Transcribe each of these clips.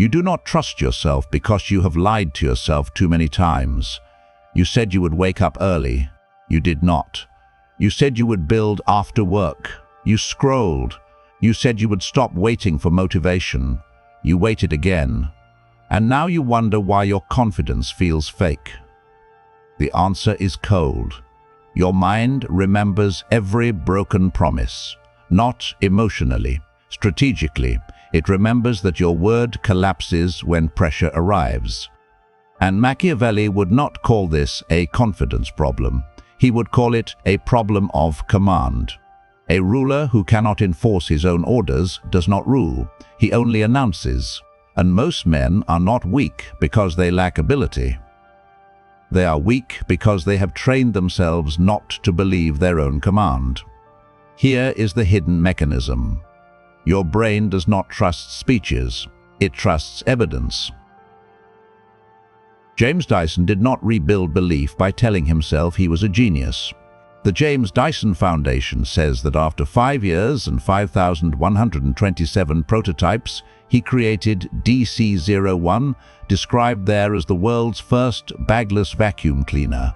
You do not trust yourself because you have lied to yourself too many times. You said you would wake up early. You did not. You said you would build after work. You scrolled. You said you would stop waiting for motivation. You waited again. And now you wonder why your confidence feels fake. The answer is cold. Your mind remembers every broken promise, not emotionally, strategically. It remembers that your word collapses when pressure arrives. And Machiavelli would not call this a confidence problem. He would call it a problem of command. A ruler who cannot enforce his own orders does not rule. He only announces. And most men are not weak because they lack ability. They are weak because they have trained themselves not to believe their own command. Here is the hidden mechanism. Your brain does not trust speeches. It trusts evidence. James Dyson did not rebuild belief by telling himself he was a genius. The James Dyson Foundation says that after 5 years and 5,127 prototypes, he created DC-01, described there as the world's first bagless vacuum cleaner.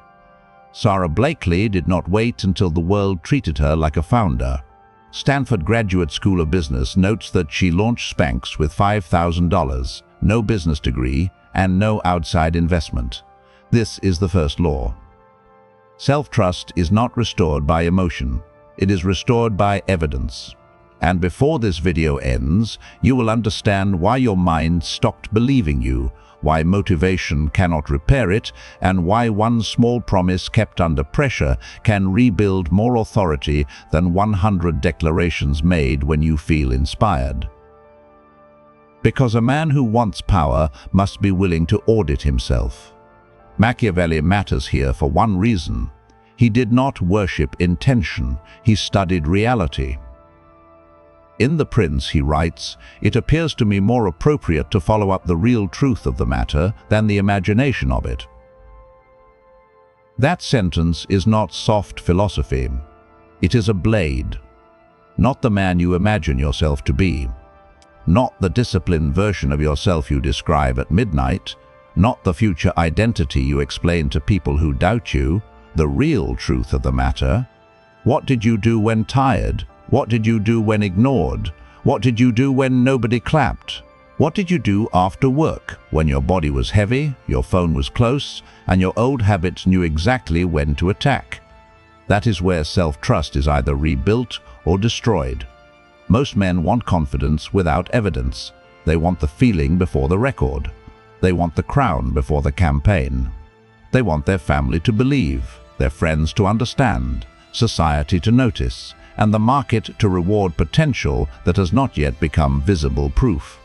Sarah Blakely did not wait until the world treated her like a founder. Stanford Graduate School of Business notes that she launched Spanx with $5,000, no business degree, and no outside investment. This is the first law. Self-trust is not restored by emotion. It is restored by evidence. And before this video ends, you will understand why your mind stopped believing you, why motivation cannot repair it, and why one small promise kept under pressure can rebuild more authority than 100 declarations made when you feel inspired. Because a man who wants power must be willing to audit himself. Machiavelli matters here for one reason. He did not worship intention, he studied reality. In The Prince, he writes, "It appears to me more appropriate to follow up the real truth of the matter than the imagination of it." That sentence is not soft philosophy. It is a blade. Not the man you imagine yourself to be. Not the disciplined version of yourself you describe at midnight. Not the future identity you explain to people who doubt you. The real truth of the matter. What did you do when tired? What did you do when ignored? What did you do when nobody clapped? What did you do after work, when your body was heavy, your phone was close, and your old habits knew exactly when to attack? That is where self-trust is either rebuilt or destroyed. Most men want confidence without evidence. They want the feeling before the record. They want the crown before the campaign. They want their family to believe, their friends to understand, society to notice, and the market to reward potential that has not yet become visible proof.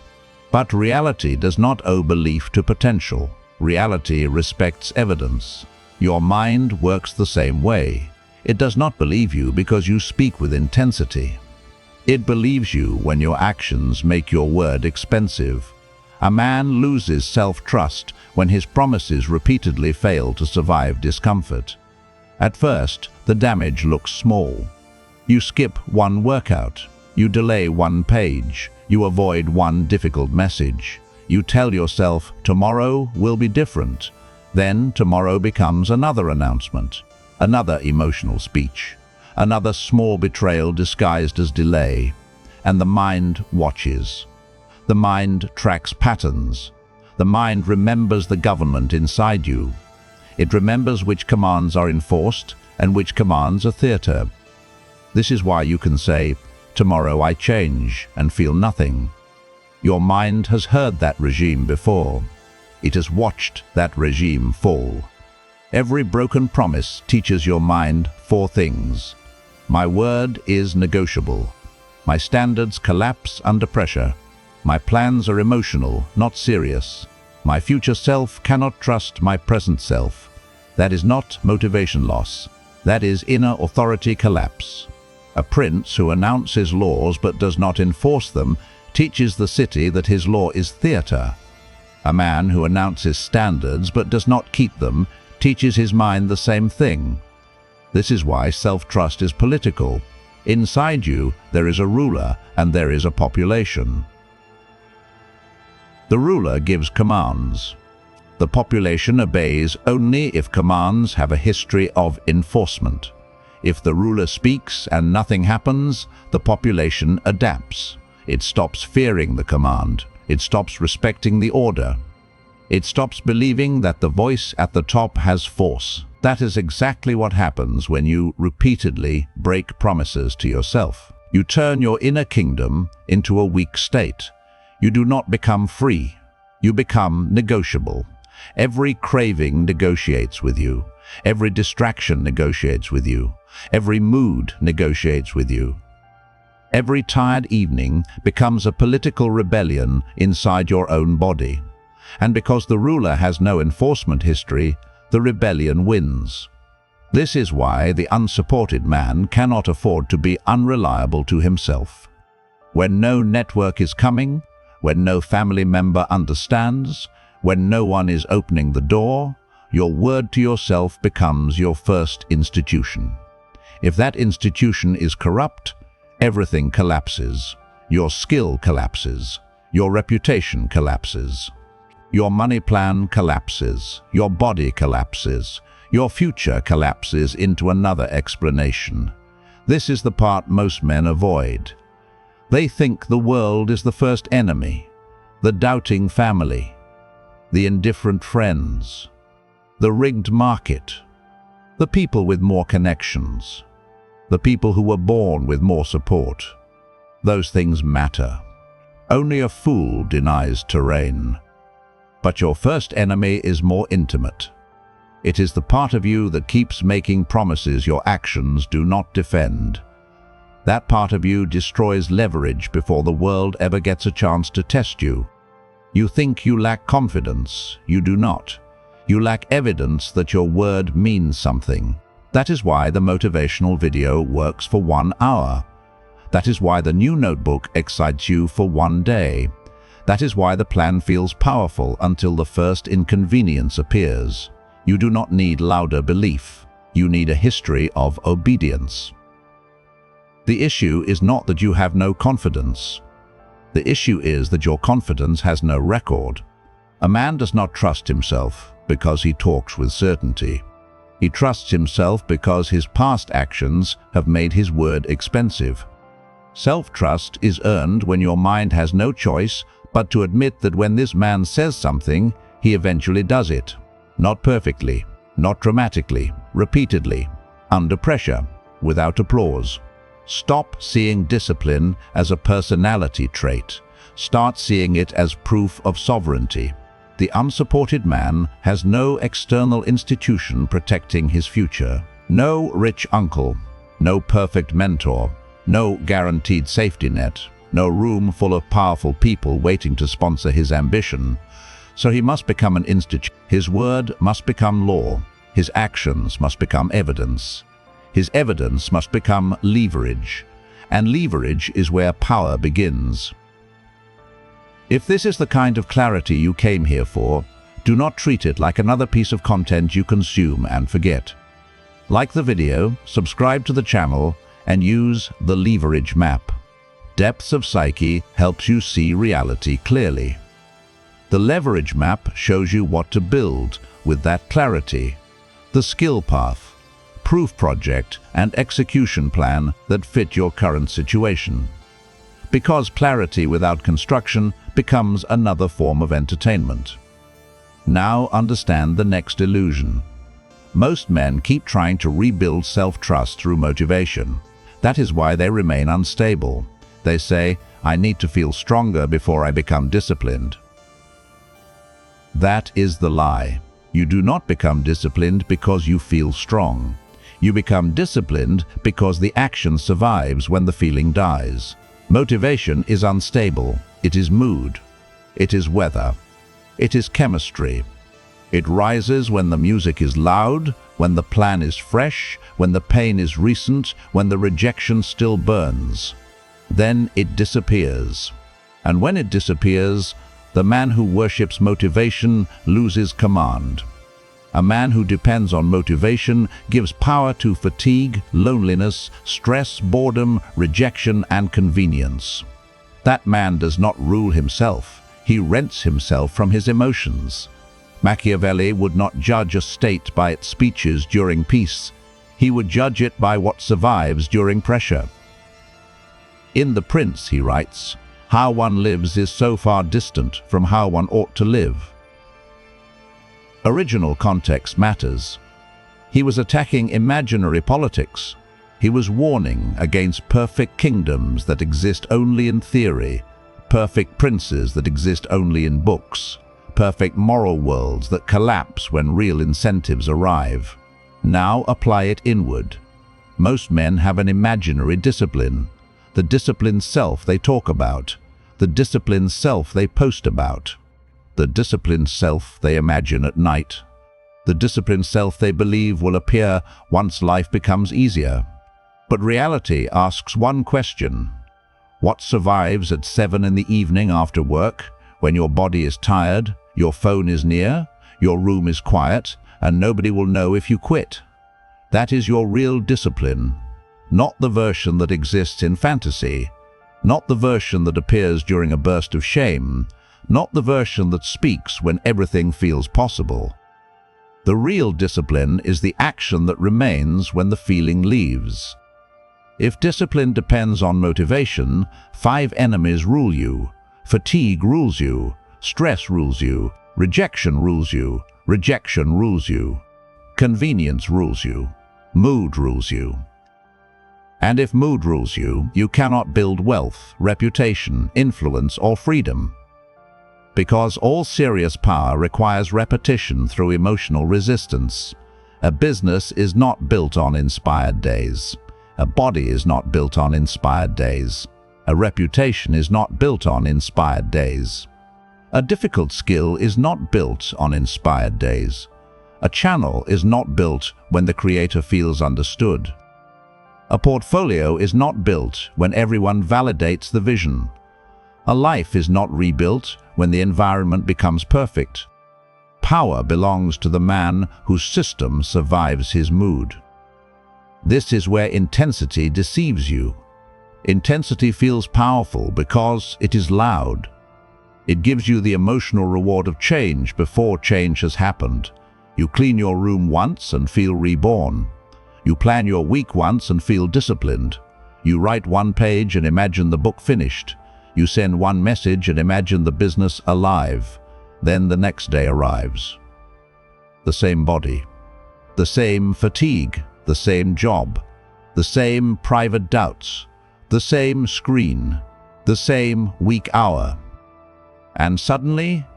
But reality does not owe belief to potential. Reality respects evidence. Your mind works the same way. It does not believe you because you speak with intensity. It believes you when your actions make your word expensive. A man loses self-trust when his promises repeatedly fail to survive discomfort. At first, the damage looks small. You skip one workout. You delay one page. You avoid one difficult message. You tell yourself, tomorrow will be different. Then tomorrow becomes another announcement, another emotional speech, another small betrayal disguised as delay. And the mind watches. The mind tracks patterns. The mind remembers the government inside you. It remembers which commands are enforced and which commands are theater. This is why you can say, tomorrow I change, and feel nothing. Your mind has heard that regime before. It has watched that regime fall. Every broken promise teaches your mind 4 things. My word is negotiable. My standards collapse under pressure. My plans are emotional, not serious. My future self cannot trust my present self. That is not motivation loss. That is inner authority collapse. A prince who announces laws but does not enforce them teaches the city that his law is theater. A man who announces standards but does not keep them teaches his mind the same thing. This is why self-trust is political. Inside you, there is a ruler and there is a population. The ruler gives commands. The population obeys only if commands have a history of enforcement. If the ruler speaks and nothing happens, the population adapts. It stops fearing the command. It stops respecting the order. It stops believing that the voice at the top has force. That is exactly what happens when you repeatedly break promises to yourself. You turn your inner kingdom into a weak state. You do not become free. You become negotiable. Every craving negotiates with you. Every distraction negotiates with you. Every mood negotiates with you. Every tired evening becomes a political rebellion inside your own body. And because the ruler has no enforcement history, the rebellion wins. This is why the unsupported man cannot afford to be unreliable to himself. When no network is coming, when no family member understands, when no one is opening the door, your word to yourself becomes your first institution. If that institution is corrupt, everything collapses. Your skill collapses. Your reputation collapses. Your money plan collapses. Your body collapses. Your future collapses into another explanation. This is the part most men avoid. They think the world is the first enemy, the doubting family, the indifferent friends, the rigged market, the people with more connections, the people who were born with more support. Those things matter. Only a fool denies terrain. But your first enemy is more intimate. It is the part of you that keeps making promises your actions do not defend. That part of you destroys leverage before the world ever gets a chance to test you. You think you lack confidence. You do not. You lack evidence that your word means something. That is why the motivational video works for 1 hour. That is why the new notebook excites you for 1 day. That is why the plan feels powerful until the first inconvenience appears. You do not need louder belief. You need a history of obedience. The issue is not that you have no confidence. The issue is that your confidence has no record. A man does not trust himself because he talks with certainty. He trusts himself because his past actions have made his word expensive. Self-trust is earned when your mind has no choice but to admit that when this man says something, he eventually does it. Not perfectly, not dramatically, repeatedly, under pressure, without applause. Stop seeing discipline as a personality trait. Start seeing it as proof of sovereignty. The unsupported man has no external institution protecting his future. No rich uncle, no perfect mentor, no guaranteed safety net, no room full of powerful people waiting to sponsor his ambition. So he must become an institution. His word must become law. His actions must become evidence. His evidence must become leverage. And leverage is where power begins. If this is the kind of clarity you came here for, do not treat it like another piece of content you consume and forget. Like the video, subscribe to the channel, and use the leverage map. Depths of Psyche helps you see reality clearly. The leverage map shows you what to build with that clarity, the skill path, proof project, and execution plan that fit your current situation. Because clarity without construction becomes another form of entertainment. Now understand the next illusion. Most men keep trying to rebuild self-trust through motivation. That is why they remain unstable. They say, "I need to feel stronger before I become disciplined." That is the lie. You do not become disciplined because you feel strong. You become disciplined because the action survives when the feeling dies. Motivation is unstable. It is mood. It is weather. It is chemistry. It rises when the music is loud, when the plan is fresh, when the pain is recent, when the rejection still burns. Then it disappears. And when it disappears, the man who worships motivation loses command. A man who depends on motivation gives power to fatigue, loneliness, stress, boredom, rejection, and convenience. That man does not rule himself. He rents himself from his emotions. Machiavelli would not judge a state by its speeches during peace. He would judge it by what survives during pressure. In The Prince, he writes, "How one lives is so far distant from how one ought to live." Original context matters. He was attacking imaginary politics. He was warning against perfect kingdoms that exist only in theory, perfect princes that exist only in books, perfect moral worlds that collapse when real incentives arrive. Now apply it inward. Most men have an imaginary discipline, the disciplined self they talk about, the disciplined self they post about, the disciplined self they imagine at night, the disciplined self they believe will appear once life becomes easier. But reality asks one question: what survives at 7 in the evening after work, when your body is tired, your phone is near, your room is quiet, and nobody will know if you quit? That is your real discipline, not the version that exists in fantasy, not the version that appears during a burst of shame, not the version that speaks when everything feels possible. The real discipline is the action that remains when the feeling leaves. If discipline depends on motivation, 5 enemies rule you. Fatigue rules you, stress rules you, rejection rules you, rejection rules you, convenience rules you, mood rules you. And if mood rules you, you cannot build wealth, reputation, influence, or freedom. Because all serious power requires repetition through emotional resistance. A business is not built on inspired days. A body is not built on inspired days. A reputation is not built on inspired days. A difficult skill is not built on inspired days. A channel is not built when the creator feels understood. A portfolio is not built when everyone validates the vision. A life is not rebuilt when the environment becomes perfect. Power belongs to the man whose system survives his mood. This is where intensity deceives you. Intensity feels powerful because it is loud. It gives you the emotional reward of change before change has happened. You clean your room once and feel reborn. You plan your week once and feel disciplined. You write 1 page and imagine the book finished. You send 1 message and imagine the business alive. Then the next day arrives. The same body, the same fatigue, the same job, the same private doubts, the same screen, the same weak hour. And suddenly,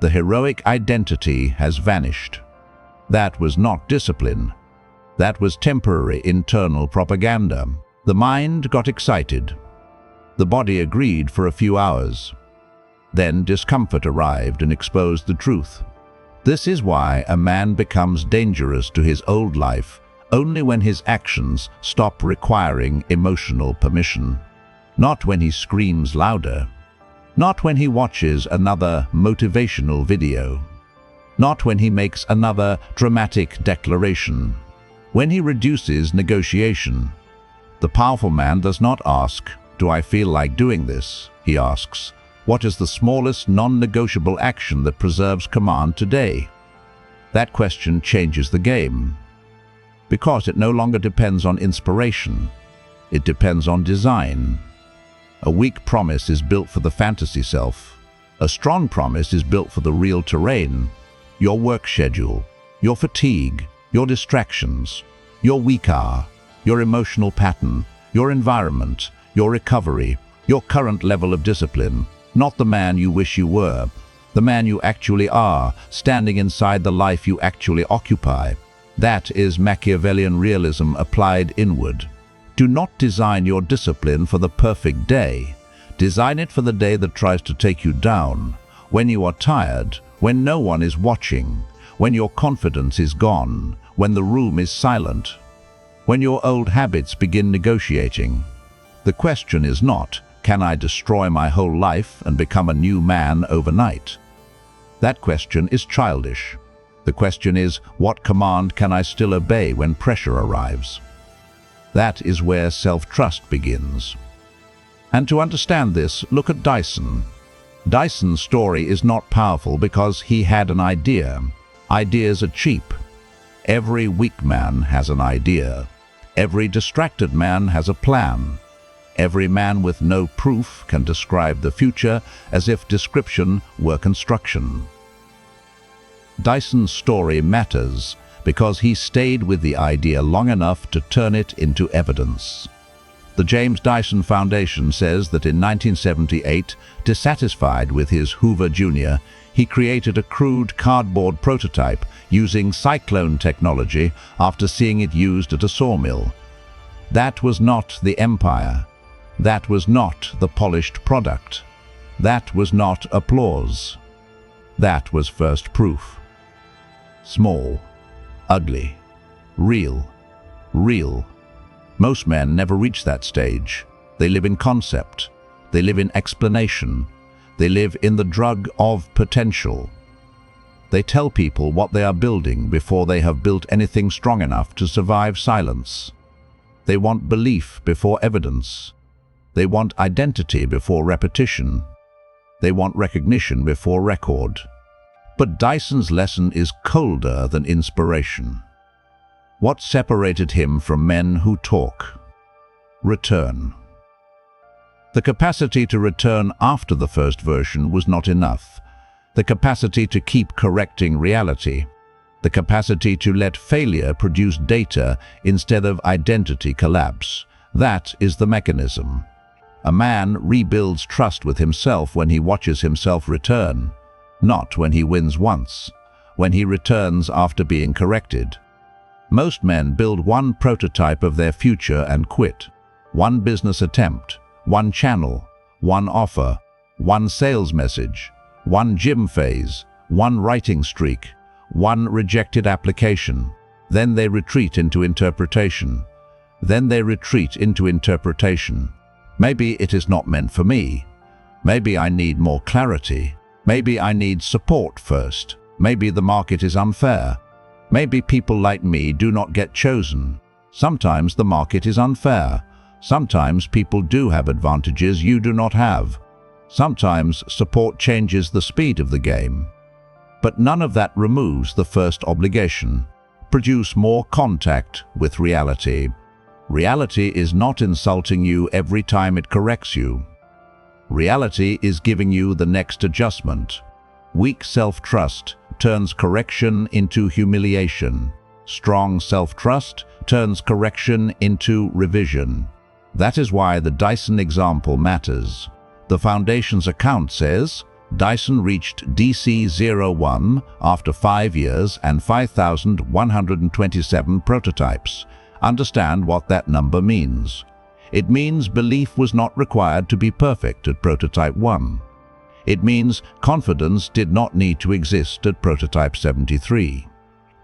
the heroic identity has vanished. That was not discipline. That was temporary internal propaganda. The mind got excited. The body agreed for a few hours. Then discomfort arrived and exposed the truth. This is why a man becomes dangerous to his old life only when his actions stop requiring emotional permission. Not when he screams louder. Not when he watches another motivational video. Not when he makes another dramatic declaration. When he reduces negotiation. The powerful man does not ask, "Do I feel like doing this?" He asks, "What is the smallest non-negotiable action that preserves command today?" That question changes the game. Because it no longer depends on inspiration. It depends on design. A weak promise is built for the fantasy self. A strong promise is built for the real terrain. Your work schedule, your fatigue, your distractions, your weak hour, your emotional pattern, your environment, your recovery, your current level of discipline, not the man you wish you were, the man you actually are, standing inside the life you actually occupy. That is Machiavellian realism applied inward. Do not design your discipline for the perfect day. Design it for the day that tries to take you down, when you are tired, when no one is watching, when your confidence is gone, when the room is silent, when your old habits begin negotiating. The question is not, can I destroy my whole life and become a new man overnight? That question is childish. The question is, what command can I still obey when pressure arrives? That is where self-trust begins. And to understand this, look at Dyson. Dyson's story is not powerful because he had an idea. Ideas are cheap. Every weak man has an idea. Every distracted man has a plan. Every man with no proof can describe the future as if description were construction. Dyson's story matters because he stayed with the idea long enough to turn it into evidence. The James Dyson Foundation says that in 1978, dissatisfied with his Hoover Jr., he created a crude cardboard prototype using cyclone technology after seeing it used at a sawmill. That was not the empire. That was not the polished product. That was not applause. That was first proof. Small, ugly, real. Most men never reach that stage. They live in concept. They live in explanation. They live in the drug of potential. They tell people what they are building before they have built anything strong enough to survive silence. They want belief before evidence. They want identity before repetition. They want recognition before record. But Dyson's lesson is colder than inspiration. What separated him from men who talk? Return. The capacity to return after the first version was not enough. The capacity to keep correcting reality. The capacity to let failure produce data instead of identity collapse. That is the mechanism. A man rebuilds trust with himself when he watches himself return, not when he wins once, when he returns after being corrected. Most men build one prototype of their future and quit. One business attempt, one channel, one offer, one sales message, one gym phase, one writing streak, one rejected application. Then they retreat into interpretation. Maybe it is not meant for me. Maybe I need more clarity. Maybe I need support first. Maybe the market is unfair. Maybe people like me do not get chosen. Sometimes the market is unfair. Sometimes people do have advantages you do not have. Sometimes support changes the speed of the game. But none of that removes the first obligation. Produce more contact with reality. Reality is not insulting you every time it corrects you. Reality is giving you the next adjustment. Weak self-trust turns correction into humiliation. Strong self-trust turns correction into revision. That is why the Dyson example matters. The Foundation's account says, Dyson reached DC01 after 5 years and 5,127 prototypes. Understand what that number means. It means belief was not required to be perfect at prototype 1. It means confidence did not need to exist at prototype 73.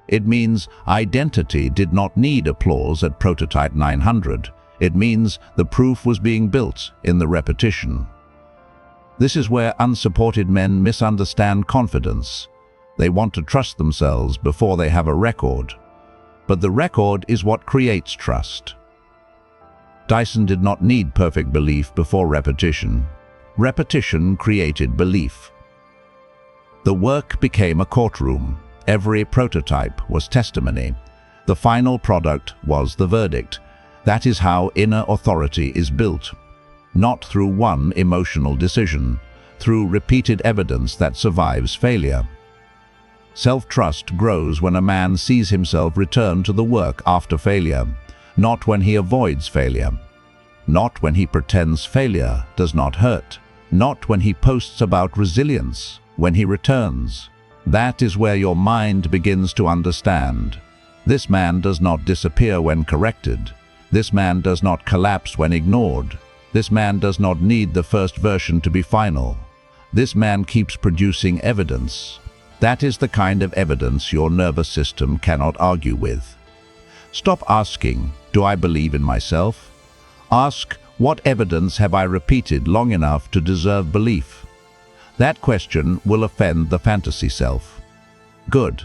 It means identity did not need applause at prototype 900. It means the proof was being built in the repetition. This is where unsupported men misunderstand confidence. They want to trust themselves before they have a record. But the record is what creates trust. Dyson did not need perfect belief before repetition. Repetition created belief. The work became a courtroom. Every prototype was testimony. The final product was the verdict. That is how inner authority is built. Not through one emotional decision, through repeated evidence that survives failure. Self-trust grows when a man sees himself return to the work after failure, not when he avoids failure. Not when he pretends failure does not hurt. Not when he posts about resilience, when he returns. That is where your mind begins to understand. This man does not disappear when corrected. This man does not collapse when ignored. This man does not need the first version to be final. This man keeps producing evidence. That is the kind of evidence your nervous system cannot argue with. Stop asking, do I believe in myself? Ask, what evidence have I repeated long enough to deserve belief? That question will offend the fantasy self. Good.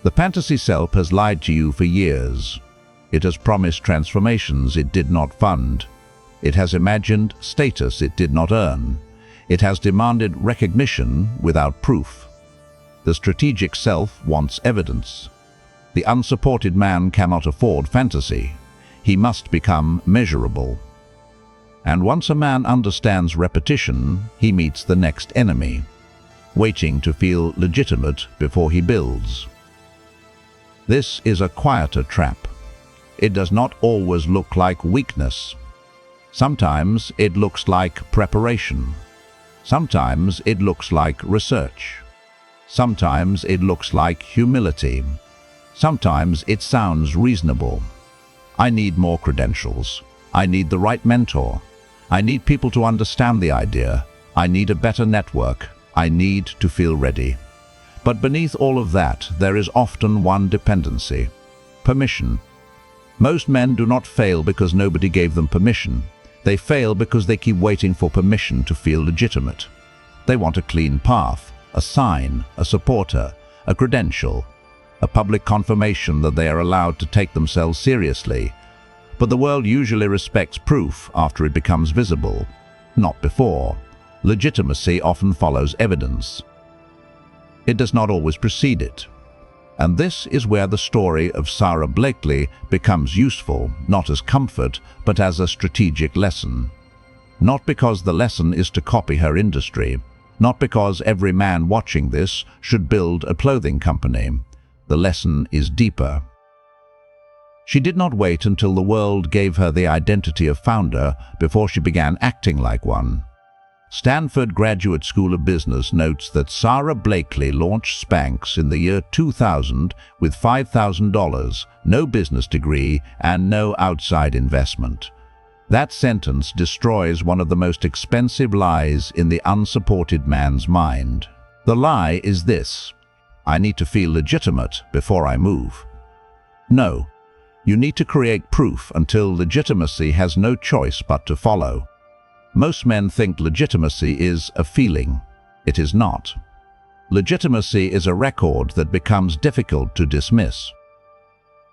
The fantasy self has lied to you for years. It has promised transformations it did not fund. It has imagined status it did not earn. It has demanded recognition without proof. The strategic self wants evidence. The unsupported man cannot afford fantasy. He must become measurable. And once a man understands repetition, he meets the next enemy, waiting to feel legitimate before he builds. This is a quieter trap. It does not always look like weakness. Sometimes it looks like preparation. Sometimes it looks like research. Sometimes it looks like humility. Sometimes it sounds reasonable. I need more credentials. I need the right mentor. I need people to understand the idea. I need a better network. I need to feel ready. But beneath all of that, there is often one dependency: permission. Most men do not fail because nobody gave them permission. They fail because they keep waiting for permission to feel legitimate. They want a clean path, a sign, a supporter, a credential, a public confirmation that they are allowed to take themselves seriously. But the world usually respects proof after it becomes visible, not before. Legitimacy often follows evidence. It does not always precede it. And this is where the story of Sara Blakely becomes useful, not as comfort, but as a strategic lesson. Not because the lesson is to copy her industry, not because every man watching this should build a clothing company. The lesson is deeper. She did not wait until the world gave her the identity of founder before she began acting like one. Stanford Graduate School of Business notes that Sara Blakely launched Spanx in the year 2000 with $5,000, no business degree, and no outside investment. That sentence destroys one of the most expensive lies in the unsupported man's mind. The lie is this: I need to feel legitimate before I move. No. You need to create proof until legitimacy has no choice but to follow. Most men think legitimacy is a feeling. It is not. Legitimacy is a record that becomes difficult to dismiss.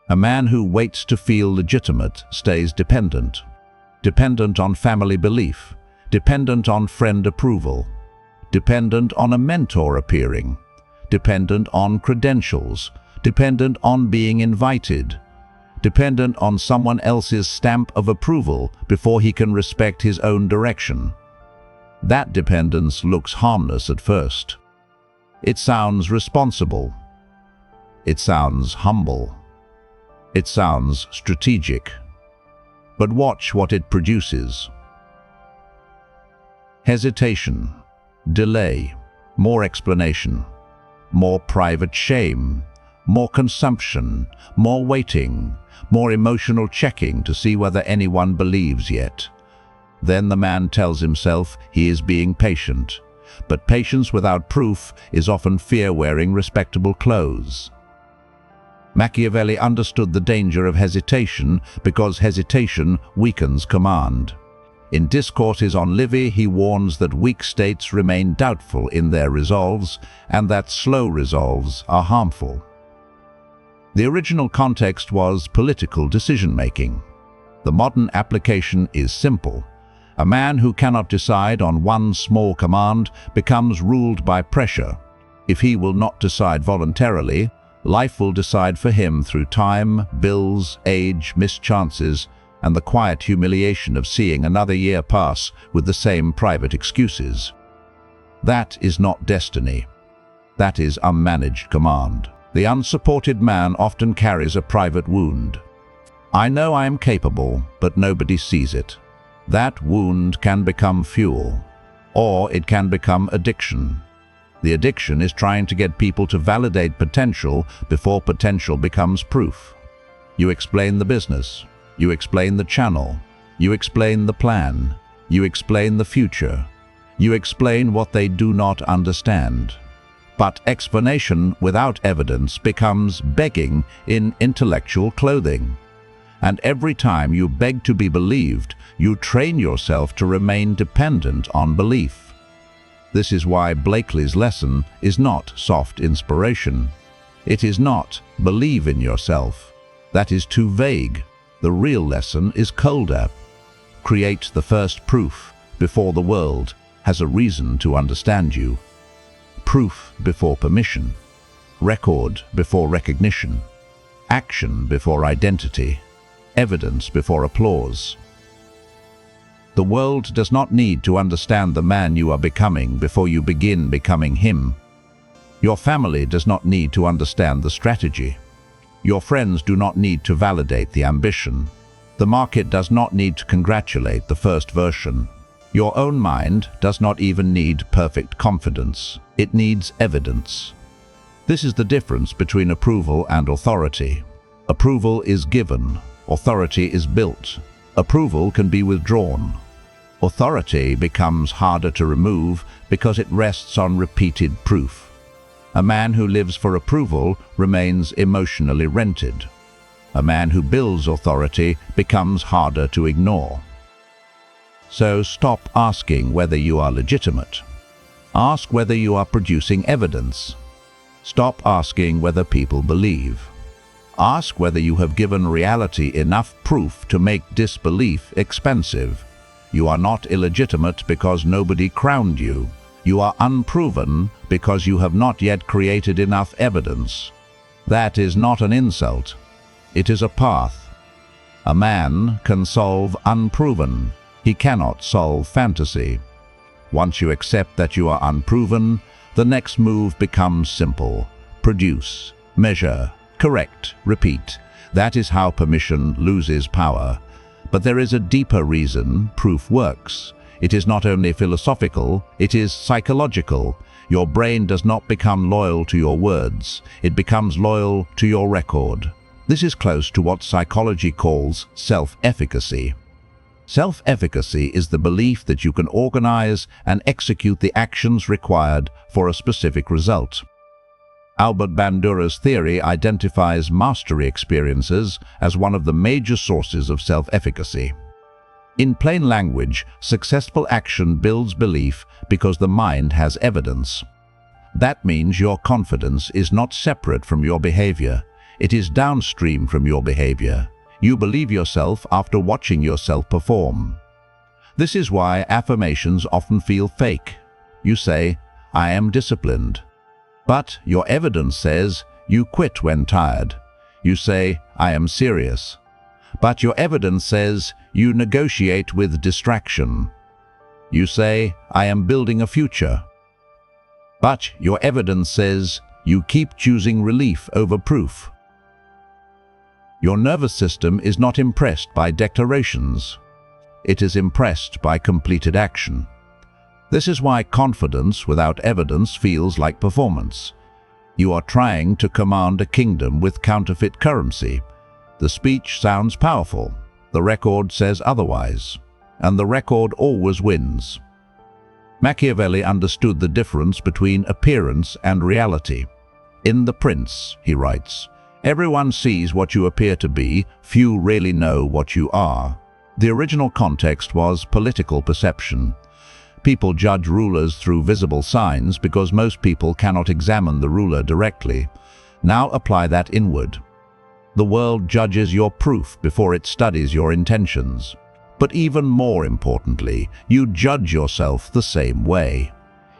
A man who waits to feel legitimate stays dependent. Dependent on family belief, dependent on friend approval, dependent on a mentor appearing, dependent on credentials, dependent on being invited, dependent on someone else's stamp of approval before he can respect his own direction. That dependence looks harmless at first. It sounds responsible. It sounds humble. It sounds strategic. But watch what it produces. Hesitation, delay, more explanation, more private shame, more consumption, more waiting, more emotional checking to see whether anyone believes yet. Then the man tells himself he is being patient, but patience without proof is often fear wearing respectable clothes. Machiavelli understood the danger of hesitation because hesitation weakens command. In Discourses on Livy, he warns that weak states remain doubtful in their resolves and that slow resolves are harmful. The original context was political decision-making. The modern application is simple. A man who cannot decide on one small command becomes ruled by pressure. If he will not decide voluntarily, life will decide for him through time, bills, age, missed chances, and the quiet humiliation of seeing another year pass with the same private excuses. That is not destiny. That is unmanaged command. The unsupported man often carries a private wound. I know I am capable, but nobody sees it. That wound can become fuel, or it can become addiction. The addiction is trying to get people to validate potential before potential becomes proof. You explain the business, you explain the channel, you explain the plan, you explain the future, you explain what they do not understand. But explanation without evidence becomes begging in intellectual clothing. And every time you beg to be believed, you train yourself to remain dependent on belief. This is why Blakely's lesson is not soft inspiration. It is not believe in yourself. That is too vague. The real lesson is colder. Create the first proof before the world has a reason to understand you. Proof before permission. Record before recognition. Action before identity. Evidence before applause. The world does not need to understand the man you are becoming before you begin becoming him. Your family does not need to understand the strategy. Your friends do not need to validate the ambition. The market does not need to congratulate the first version. Your own mind does not even need perfect confidence. It needs evidence. This is the difference between approval and authority. Approval is given. Authority is built. Approval can be withdrawn. Authority becomes harder to remove because it rests on repeated proof. A man who lives for approval remains emotionally rented. A man who builds authority becomes harder to ignore. So stop asking whether you are legitimate. Ask whether you are producing evidence. Stop asking whether people believe. Ask whether you have given reality enough proof to make disbelief expensive. You are not illegitimate because nobody crowned you. You are unproven because you have not yet created enough evidence. That is not an insult. It is a path. A man can solve unproven. He cannot solve fantasy. Once you accept that you are unproven, the next move becomes simple. Produce, measure, correct, repeat. That is how permission loses power. But there is a deeper reason proof works. It is not only philosophical, it is psychological. Your brain does not become loyal to your words. It becomes loyal to your record. This is close to what psychology calls self-efficacy. Self-efficacy is the belief that you can organize and execute the actions required for a specific result. Albert Bandura's theory identifies mastery experiences as one of the major sources of self-efficacy. In plain language, successful action builds belief because the mind has evidence. That means your confidence is not separate from your behavior. It is downstream from your behavior. You believe yourself after watching yourself perform. This is why affirmations often feel fake. You say, "I am disciplined." But your evidence says you quit when tired. You say, "I am serious." But your evidence says you negotiate with distraction. You say, "I am building a future." But your evidence says you keep choosing relief over proof. Your nervous system is not impressed by declarations. It is impressed by completed action. This is why confidence without evidence feels like performance. You are trying to command a kingdom with counterfeit currency. The speech sounds powerful. The record says otherwise. And the record always wins. Machiavelli understood the difference between appearance and reality. In The Prince, he writes, "Everyone sees what you appear to be, few really know what you are." The original context was political perception. People judge rulers through visible signs because most people cannot examine the ruler directly. Now apply that inward. The world judges your proof before it studies your intentions. But even more importantly, you judge yourself the same way.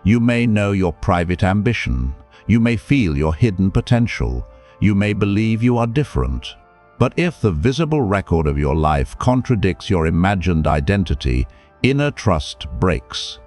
You may know your private ambition. You may feel your hidden potential. You may believe you are different. But if the visible record of your life contradicts your imagined identity, inner trust breaks.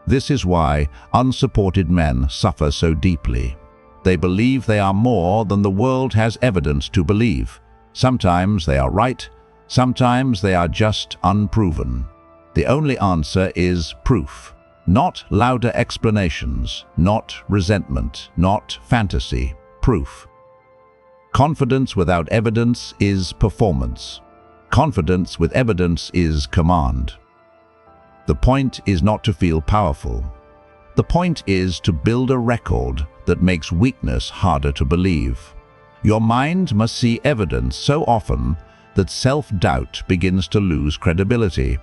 This is why unsupported men suffer so deeply. They believe they are more than the world has evidence to believe. Sometimes they are right, sometimes they are just unproven. The only answer is proof. Not louder explanations, not resentment, not fantasy. Proof. Confidence without evidence is performance. Confidence with evidence is command. The point is not to feel powerful. The point is to build a record that makes weakness harder to believe. Your mind must see evidence so often that self-doubt begins to lose credibility.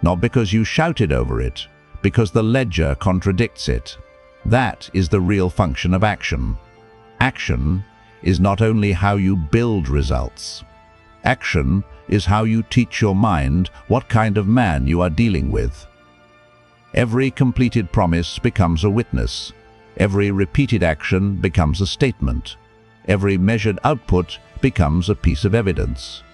Not because you shouted over it, because the ledger contradicts it. That is the real function of action. Action is not only how you build results. Action is how you teach your mind what kind of man you are dealing with. Every completed promise becomes a witness. Every repeated action becomes a statement. Every measured output becomes a piece of evidence.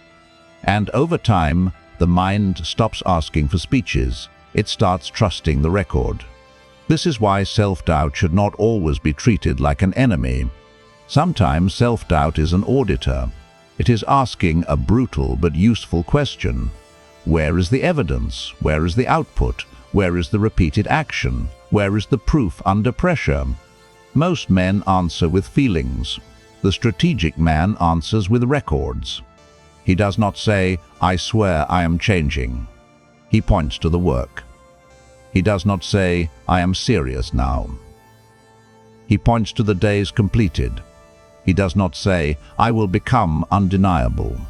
And over time, the mind stops asking for speeches. It starts trusting the record. This is why self-doubt should not always be treated like an enemy. Sometimes self-doubt is an auditor. It is asking a brutal but useful question. Where is the evidence? Where is the output? Where is the repeated action? Where is the proof under pressure? Most men answer with feelings. The strategic man answers with records. He does not say, "I swear I am changing." He points to the work. He does not say, "I am serious now." He points to the days completed. He does not say, "I will become undeniable."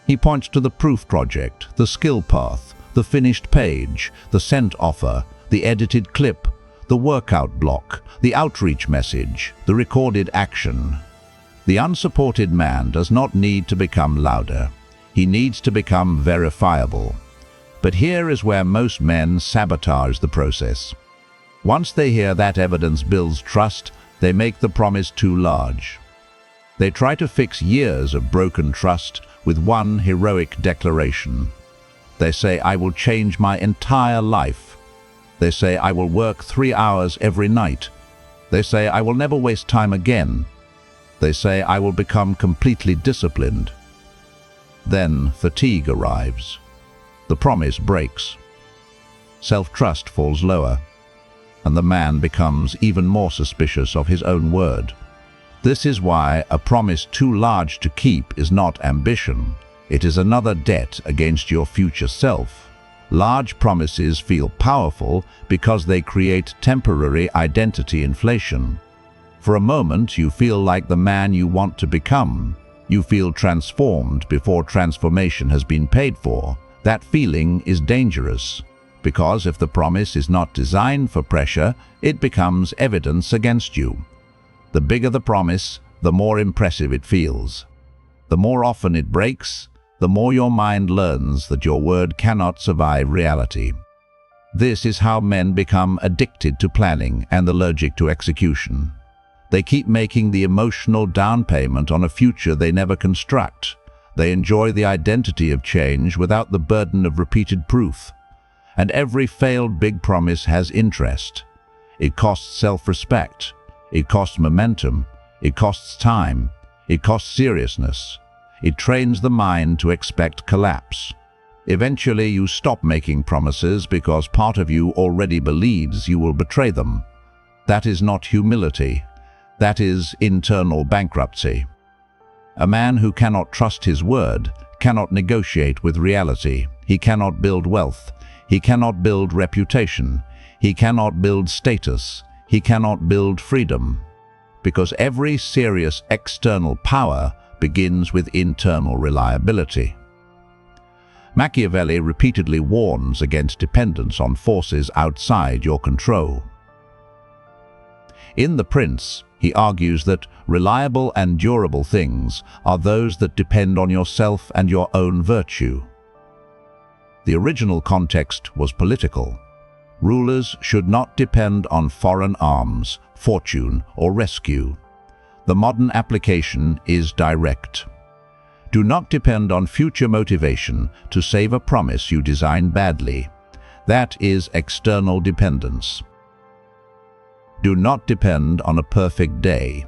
He points to the proof project, the skill path, the finished page, the sent offer, the edited clip, the workout block, the outreach message, the recorded action. The unsupported man does not need to become louder. He needs to become verifiable. But here is where most men sabotage the process. Once they hear that evidence builds trust, they make the promise too large. They try to fix years of broken trust with one heroic declaration. They say, "I will change my entire life." They say, "I will work 3 hours every night." They say, "I will never waste time again." They say, "I will become completely disciplined." Then fatigue arrives. The promise breaks. Self-trust falls lower, and the man becomes even more suspicious of his own word. This is why a promise too large to keep is not ambition. It is another debt against your future self. Large promises feel powerful because they create temporary identity inflation. For a moment, you feel like the man you want to become. You feel transformed before transformation has been paid for. That feeling is dangerous, because if the promise is not designed for pressure, it becomes evidence against you. The bigger the promise, the more impressive it feels. The more often it breaks, the more your mind learns that your word cannot survive reality. This is how men become addicted to planning and allergic to execution. They keep making the emotional down payment on a future they never construct. They enjoy the identity of change without the burden of repeated proof. And every failed big promise has interest. It costs self-respect. It costs momentum. It costs time. It costs seriousness. It trains the mind to expect collapse. Eventually, you stop making promises because part of you already believes you will betray them. That is not humility. That is internal bankruptcy. A man who cannot trust his word cannot negotiate with reality. He cannot build wealth. He cannot build reputation. He cannot build status. He cannot build freedom. Because every serious external power begins with internal reliability. Machiavelli repeatedly warns against dependence on forces outside your control. In The Prince, he argues that reliable and durable things are those that depend on yourself and your own virtue. The original context was political. Rulers should not depend on foreign arms, fortune, or rescue. The modern application is direct. Do not depend on future motivation to save a promise you designed badly. That is external dependence. Do not depend on a perfect day.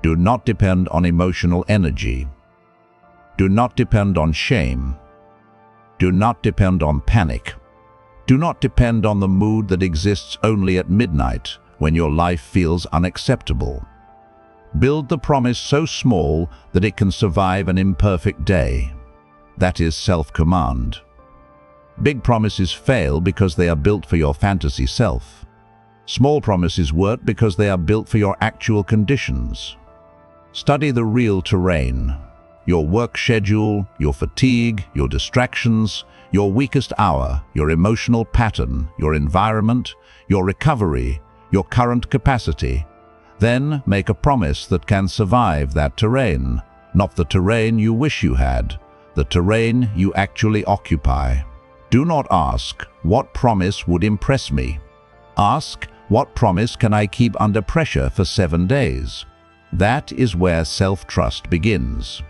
Do not depend on emotional energy. Do not depend on shame. Do not depend on panic. Do not depend on the mood that exists only at midnight when your life feels unacceptable. Build the promise so small that it can survive an imperfect day. That is self-command. Big promises fail because they are built for your fantasy self. Small promises work because they are built for your actual conditions. Study the real terrain. Your work schedule, your fatigue, your distractions, your weakest hour, your emotional pattern, your environment, your recovery, your current capacity. Then make a promise that can survive that terrain, not the terrain you wish you had, the terrain you actually occupy. Do not ask, what promise would impress me? Ask, what promise can I keep under pressure for 7 days? That is where self-trust begins.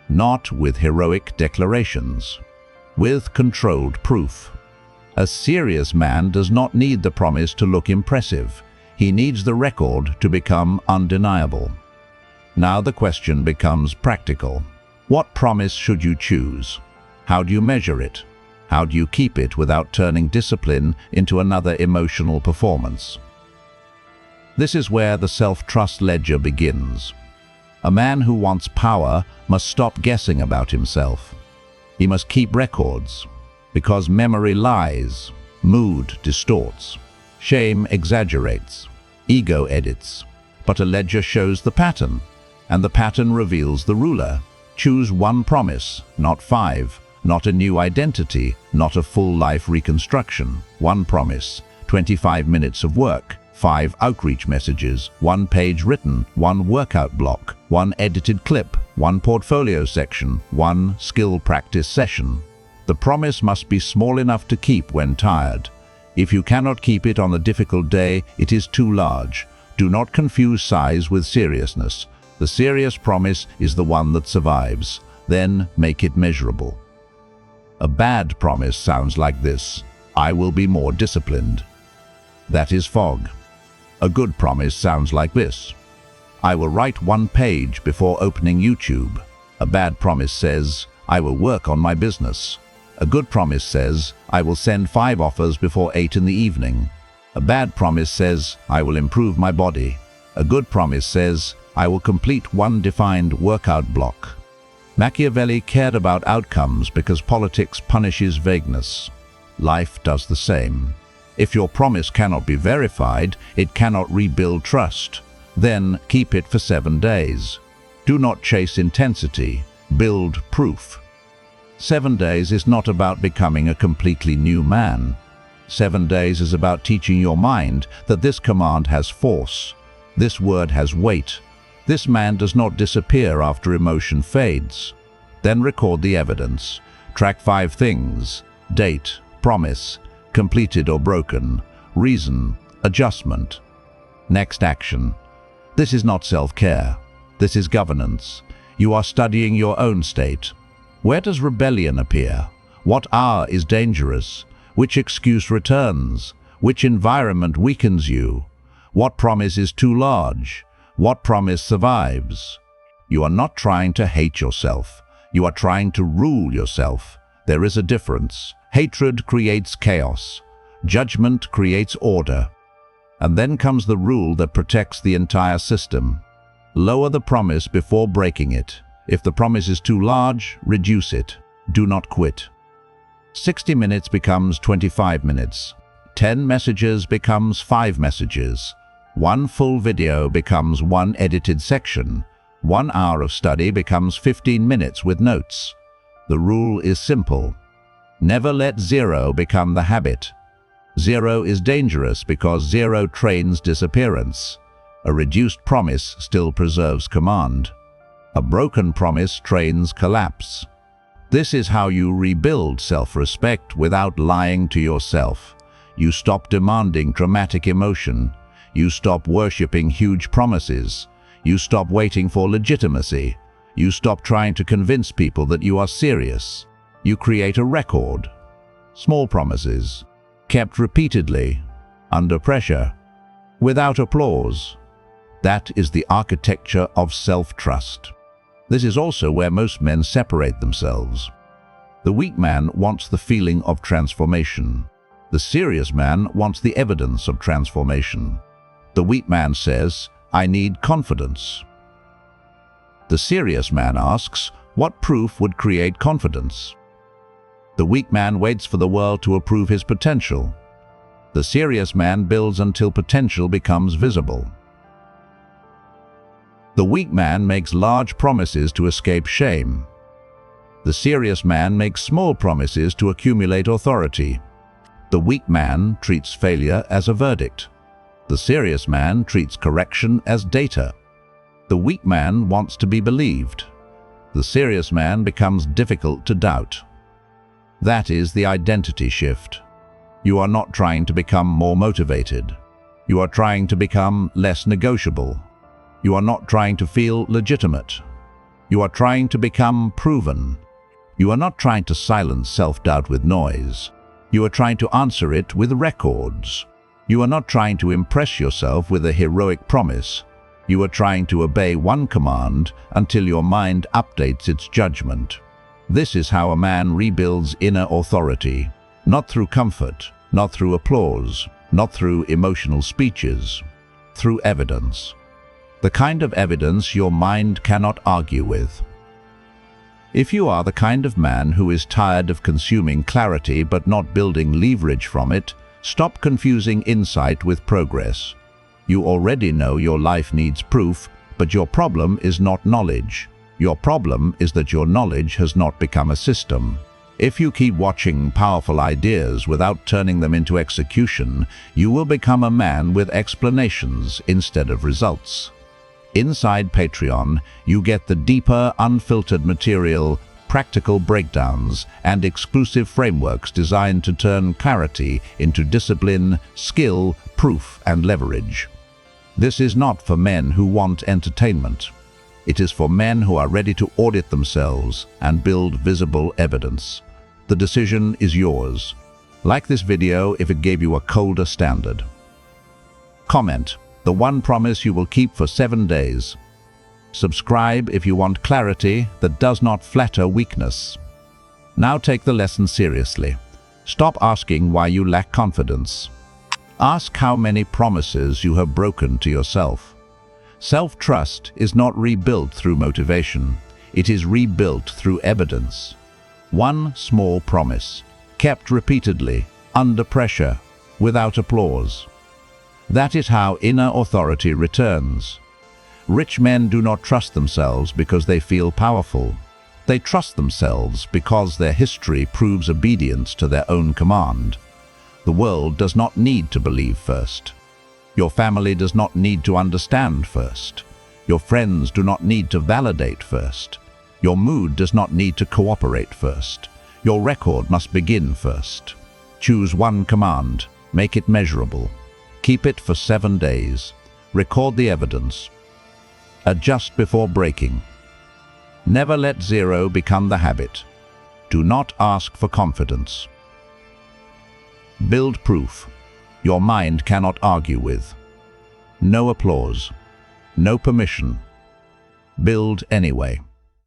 Not with heroic declarations, with controlled proof. A serious man does not need the promise to look impressive. He needs the record to become undeniable. Now the question becomes practical. What promise should you choose? How do you measure it? How do you keep it without turning discipline into another emotional performance? This is where the self-trust ledger begins. A man who wants power must stop guessing about himself. He must keep records, because memory lies, mood distorts, shame exaggerates, ego edits. But a ledger shows the pattern, and the pattern reveals the ruler. Choose one promise, not 5, not a new identity, not a full life reconstruction. One promise, 25 minutes of work, 5 outreach messages, 1 page written, 1 workout block, 1 edited clip, 1 portfolio section, 1 skill practice session. The promise must be small enough to keep when tired. If you cannot keep it on a difficult day, it is too large. Do not confuse size with seriousness. The serious promise is the one that survives. Then make it measurable. A bad promise sounds like this: I will be more disciplined. That is fog. A good promise sounds like this: I will write 1 page before opening YouTube. A bad promise says, I will work on my business. A good promise says, I will send 5 offers before 8 in the evening. A bad promise says, I will improve my body. A good promise says, I will complete 1 defined workout block. Machiavelli cared about outcomes because politics punishes vagueness. Life does the same. If your promise cannot be verified, it cannot rebuild trust. Then keep it for 7 days. Do not chase intensity, build proof. 7 days is not about becoming a completely new man. 7 days is about teaching your mind that this command has force. This word has weight. This man does not disappear after emotion fades. Then record the evidence. Track 5 things: date, promise, completed or broken, reason, adjustment. Next action. This is not self-care. This is governance. You are studying your own state. Where does rebellion appear? What hour is dangerous? Which excuse returns? Which environment weakens you? What promise is too large? What promise survives? You are not trying to hate yourself. You are trying to rule yourself. There is a difference. Hatred creates chaos. Judgment creates order. And then comes the rule that protects the entire system. Lower the promise before breaking it. If the promise is too large, reduce it. Do not quit. 60 minutes becomes 25 minutes. 10 messages becomes 5 messages. 1 full video becomes 1 edited section. 1 hour of study becomes 15 minutes with notes. The rule is simple. Never let 0 become the habit. 0 is dangerous because 0 trains disappearance. A reduced promise still preserves command. A broken promise trains collapse. This is how you rebuild self-respect without lying to yourself. You stop demanding dramatic emotion. You stop worshipping huge promises. You stop waiting for legitimacy. You stop trying to convince people that you are serious. You create a record. Small promises, kept repeatedly, under pressure, without applause. That is the architecture of self-trust. This is also where most men separate themselves. The weak man wants the feeling of transformation. The serious man wants the evidence of transformation. The weak man says, I need confidence. The serious man asks, what proof would create confidence? The weak man waits for the world to approve his potential. The serious man builds until potential becomes visible. The weak man makes large promises to escape shame. The serious man makes small promises to accumulate authority. The weak man treats failure as a verdict. The serious man treats correction as data. The weak man wants to be believed. The serious man becomes difficult to doubt. That is the identity shift. You are not trying to become more motivated. You are trying to become less negotiable. You are not trying to feel legitimate. You are trying to become proven. You are not trying to silence self-doubt with noise. You are trying to answer it with records. You are not trying to impress yourself with a heroic promise. You are trying to obey one command until your mind updates its judgment. This is how a man rebuilds inner authority, not through comfort, not through applause, not through emotional speeches, through evidence. The kind of evidence your mind cannot argue with. If you are the kind of man who is tired of consuming clarity but not building leverage from it, stop confusing insight with progress. You already know your life needs proof, but your problem is not knowledge. Your problem is that your knowledge has not become a system. If you keep watching powerful ideas without turning them into execution, you will become a man with explanations instead of results. Inside Patreon, you get the deeper, unfiltered material, practical breakdowns, and exclusive frameworks designed to turn clarity into discipline, skill, proof, and leverage. This is not for men who want entertainment. It is for men who are ready to audit themselves and build visible evidence. The decision is yours. Like this video if it gave you a colder standard. Comment: the one promise you will keep for 7 days. Subscribe if you want clarity that does not flatter weakness. Now take the lesson seriously. Stop asking why you lack confidence. Ask how many promises you have broken to yourself. Self-trust is not rebuilt through motivation. It is rebuilt through evidence. One small promise, kept repeatedly, under pressure, without applause. That is how inner authority returns. Rich men do not trust themselves because they feel powerful. They trust themselves because their history proves obedience to their own command. The world does not need to believe first. Your family does not need to understand first. Your friends do not need to validate first. Your mood does not need to cooperate first. Your record must begin first. Choose one command. Make it measurable. Keep it for 7 days. Record the evidence. Adjust before breaking. Never let zero become the habit. Do not ask for confidence. Build proof your mind cannot argue with. No applause. No permission. Build anyway.